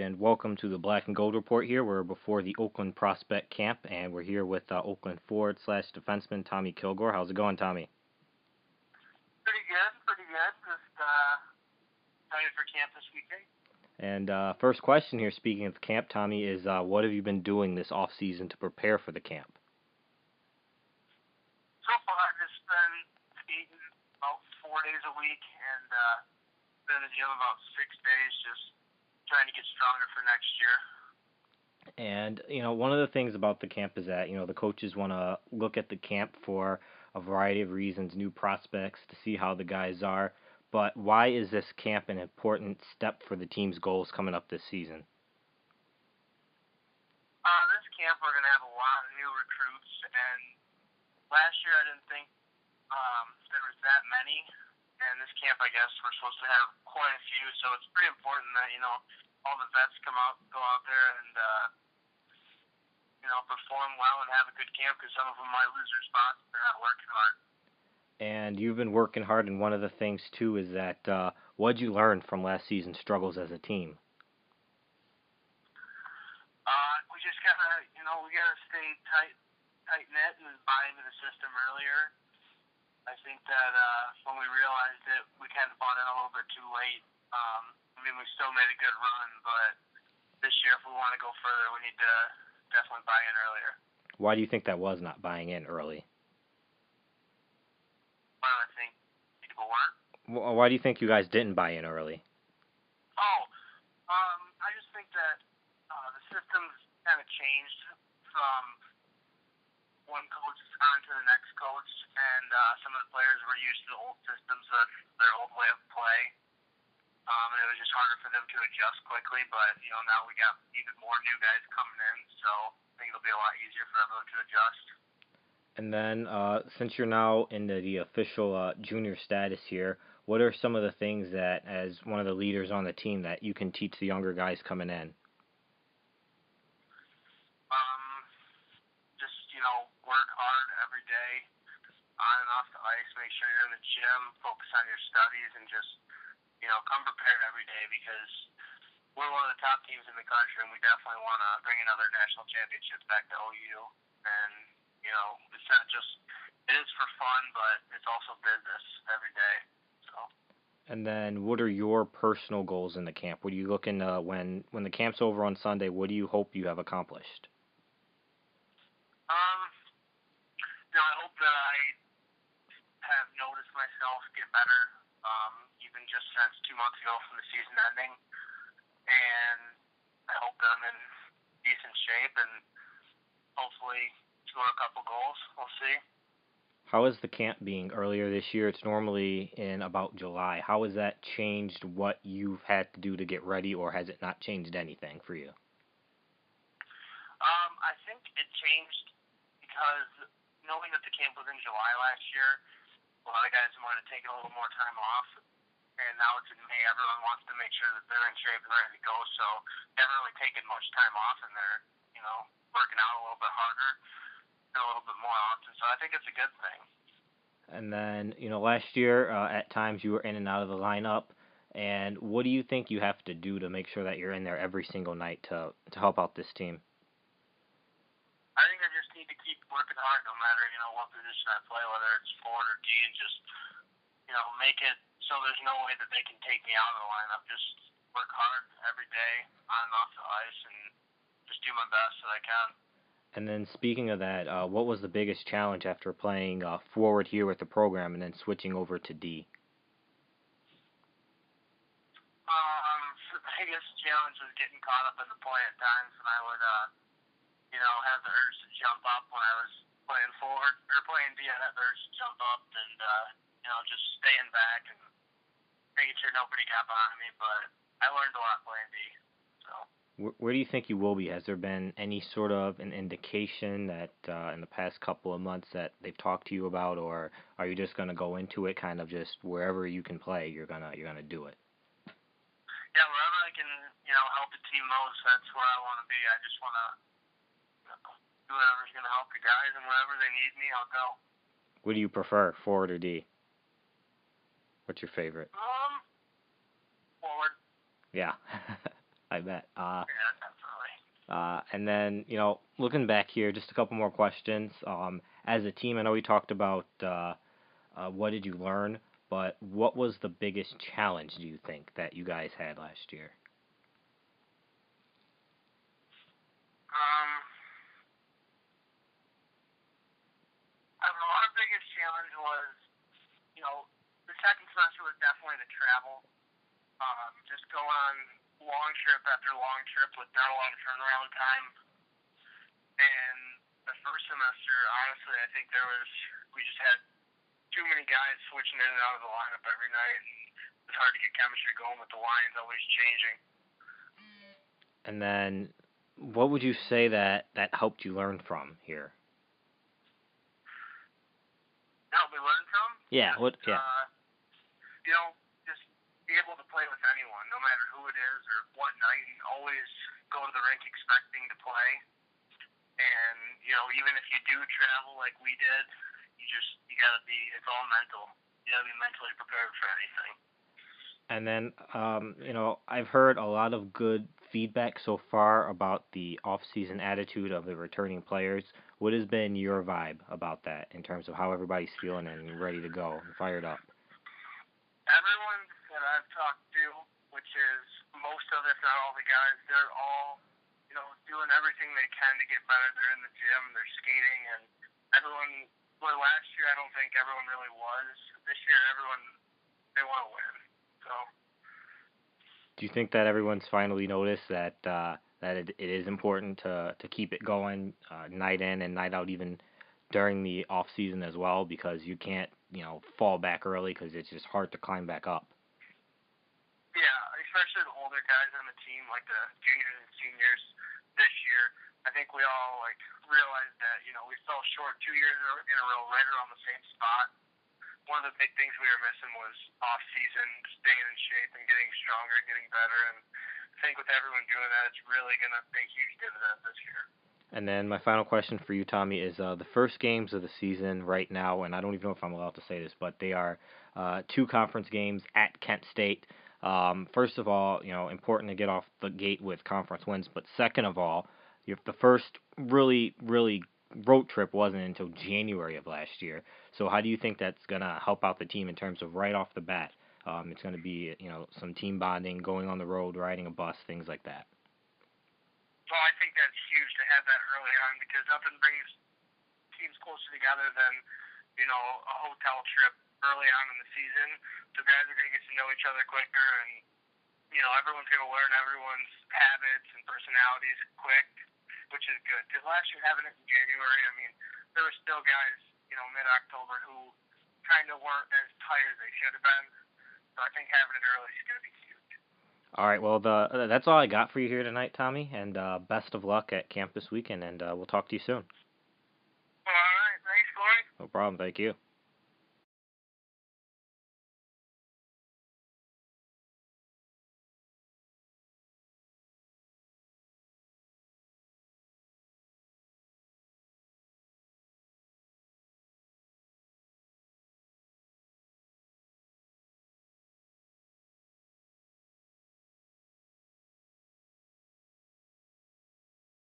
and welcome to the Black and Gold Report here. We're before the Oakland Prospect Camp, and we're here with Oakland forward slash defenseman Tommy Kilgore. How's it going, Tommy? Pretty good, pretty good. Just excited for camp this weekend. And first question here, speaking of camp, Tommy, is what have you been doing this off season to prepare for the camp? So far, I've just been skating about 4 days a week and been in the gym about 6 days, just trying to get stronger for next year. And, one of the things about the camp is that, the coaches want to look at the camp for a variety of reasons, new prospects, to see how the guys are. But why is this camp an important step for the team's goals coming up this season? This camp, we're going to have a lot of new recruits, and last year I didn't think there was that many. And this camp, I guess, we're supposed to have quite a few, so it's pretty important that, all the vets go out there and, perform well and have a good camp, because some of them might lose their spots if they're not working hard. And you've been working hard, and one of the things, too, is that what'd you learn from last season's struggles as a team? We just gotta, we gotta stay tight-knit and buy into the system earlier. I think that when we realized it, we kind of bought in a little bit too late. We still made a good run, but this year, if we want to go further, we need to definitely buy in earlier. Why do you think that was not buying in early? Why do I think people weren't? Why do you think you guys didn't buy in early? I just think that the system's kind of changed from one coach on to the next coach, and some of the players were used to the old systems, their old way of play. And it was just harder for them to adjust quickly, but, now we got even more new guys coming in, so I think it'll be a lot easier for everyone to adjust. And then, since you're now in the official junior status here, what are some of the things that, as one of the leaders on the team, that you can teach the younger guys coming in? Work hard every day, on and off the ice, make sure you're in the gym, focus on your studies, and just, come prepared every day, because we're one of the top teams in the country, and we definitely want to bring another national championship back to OU. And, it's not just, it is for fun, but it's also business every day. So. And then, what are your personal goals in the camp? What are you looking when the camp's over on Sunday? What do you hope you have accomplished? I hope that I have noticed myself get better, even just since 2 months ago from the season ending. And I hope that I'm in decent shape and hopefully score a couple goals. We'll see. How is the camp being earlier this year? It's normally in about July. How has that changed what you've had to do to get ready, or has it not changed anything for you? I think it changed because knowing that the camp was in July last year, a lot of guys wanted to take a little more time off, and now it's in May. Everyone wants to make sure that they're in shape and ready to go, so they haven't really taken much time off, and they're, working out a little bit harder and a little bit more often, so I think it's a good thing. And then, last year, at times you were in and out of the lineup, and what do you think you have to do to make sure that you're in there every single night to help out this team? I think I just need to keep working hard no matter, what position I play, whether it's forward or D, and just, make it so there's no way that they can take me out of the lineup. Just work hard every day on and off the ice and just do my best that I can. And then speaking of that, what was the biggest challenge after playing forward here with the program and then switching over to D? The biggest challenge was getting caught up in the play at times when I would, have the urge to jump up when I was playing forward, or playing D. I had the urge to jump up and, just staying back and making sure nobody got behind me, but I learned a lot playing D, so. Where do you think you will be? Has there been any sort of an indication that in the past couple of months that they've talked to you about, or are you just going to go into it kind of just wherever you can play, you're gonna do it? Yeah, wherever I can, help the team most, that's where I want to be. I just want to do whatever's going to help the guys, and wherever they need me, I'll go. What do you prefer, forward or D? What's your favorite? Forward. Yeah. I bet. Yeah, definitely. And then, looking back here, just a couple more questions. As a team, I know we talked about what did you learn, but what was the biggest challenge do you think that you guys had last year? Um, I don't know. Our biggest challenge was, you know, the second semester was definitely the travel. Just going on long trip after long trip with not a lot of turnaround time. And the first semester, honestly, I think we just had too many guys switching in and out of the lineup every night. And it was hard to get chemistry going with the lines always changing. And then, what would you say that helped you learn from here? Help me learn from? Yeah. What? Yeah. You know, just be able to play with anyone, no matter who it is or what night, and always go to the rink expecting to play. And, even if you do travel like we did, you gotta be, it's all mental. You gotta be mentally prepared for anything. And then, I've heard a lot of good feedback so far about the off-season attitude of the returning players. What has been your vibe about that in terms of how everybody's feeling and ready to go and fired up? Everyone that I've talked to, which is most of, if not all the guys, they're all, doing everything they can to get better. They're in the gym, they're skating, and everyone, well, last year I don't think everyone really was. This year everyone, they want to win. So. Do you think that everyone's finally noticed that it is important to keep it going night in and night out, even during the off season as well, because you can't fall back early because it's just hard to climb back up. Yeah, especially the older guys on the team, like the juniors and seniors this year. I think we all realized that we fell short 2 years in a row, right around the same spot. One of the big things we were missing was off season, staying in shape and getting stronger, getting better. And I think with everyone doing that, it's really gonna pay huge dividends this year. And then my final question for you, Tommy, is the first games of the season right now, and I don't even know if I'm allowed to say this, but they are two conference games at Kent State. First of all, important to get off the gate with conference wins, but second of all, the first really, really road trip wasn't until January of last year. So how do you think that's gonna help out the team in terms of right off the bat? It's gonna be some team bonding, going on the road, riding a bus, things like that. Well, I think that's huge to have that early on because nothing brings teams closer together than a hotel trip early on in the season. So guys are going to get to know each other quicker, and everyone's going to learn everyone's habits and personalities quick, which is good. Because last year having it in January, I mean, there were still guys mid-October who kind of weren't as tired as they should have been. So I think having it early is going to be huge. All right, well, that's all I got for you here tonight, Tommy, and best of luck at camp this weekend, and we'll talk to you soon. All right, thanks, Corey. No problem, thank you.